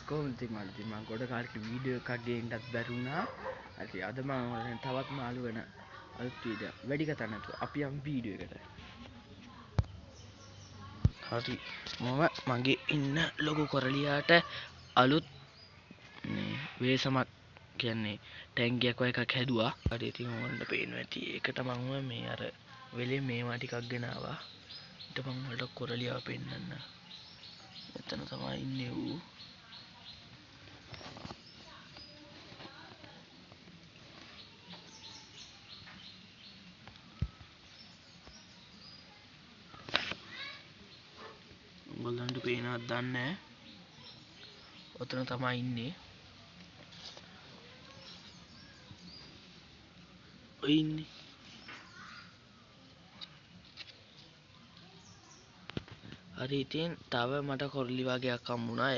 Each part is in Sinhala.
කොහොමද ඉතින් මම ගොඩ කාලෙක වීඩියෝ එකක් ගේන්නත් බැරුණා. හරි අද මම ඔයාලට තවත් මාළු වෙන අලුත් වීඩියෝ වැඩි කතා නැතුව අපි යමු වීඩියෝ එකට. හරි මම මගේ ඉන්න ලොකු කොරලියාට අලුත් වේසමක් කියන්නේ ටැංකියක් වගේ එකක් හැදුවා. හරි ඉතින් ඕන්න පේනවා ඇති. ඒකට මම මේ අර වෙලේ මේවා ටිකක් ගෙනාවා. ඊට මම වලට කොරලියාව පෙන්නන්න. එතන තමයි ඉන්නේ ඌ. උඹලන්ට පේනවද දන්නේ නැහැ. ඔතන තමයි ඉන්නේ. ඔය ඉන්නේ. හරි ඉතින් තව මට කොරලි වගේක් හම්බුණා.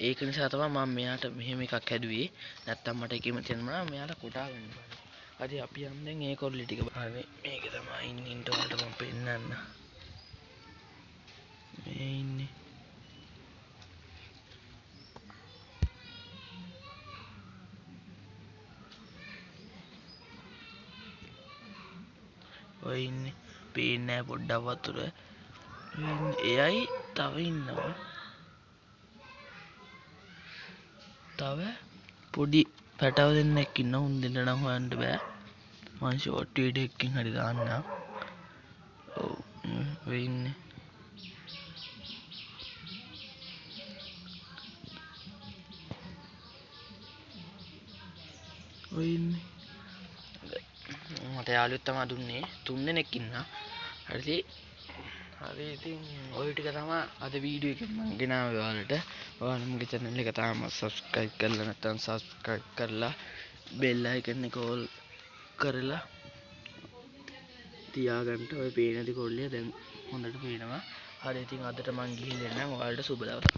ඒක නිසා තමයි මම මෙයාට මෙහෙම එකක් හැදුවේ. නැත්තම් මට එකෙම තියෙනවා මෙයාට කොටා ගන්න බෑ. හරි අපි යමු දැන් ඒ කොරලි ටික. හරි මේක තමයි ඉන්නේ. ඊට වලට මම පෙන්නන්න. මේ ඉන්නේ. ඔය ඉන්නේ. පේන්නේ නැහැ පොඩ්ඩක් වතුර. එයයි තව ඉන්නවා. තව පොඩි පැටව දෙන්නෙක් ඉන්නවා. උන් දෙන්න නම් හොයන්න බෑ. මම ෂෝට් වීඩියෝ එකකින් හරි දාන්නම්. ඔව් ඔය ඉන්නේ. ඔය ඉන්නේ. මට යාළුවෙක් තමයි දුන්නේ. 3 දෙනෙක් ඉන්නා. හරි ඉතින් ඔය ටික තමයි අද වීඩියෝ එකෙන් මම ගෙනාවේ ඔයාලට. ඔයාලා මගේ channel එක තාම subscribe කරලා නැත්නම් subscribe කරලා bell icon එක all කරලා තියාගන්න. ඔය පේන දේ කොල්ලේ දැන් හොඳට පේනවා. හරි ඉතින් අදට මං ගිහින් එන්නම්. ඔයාලට සුබ දවසක්.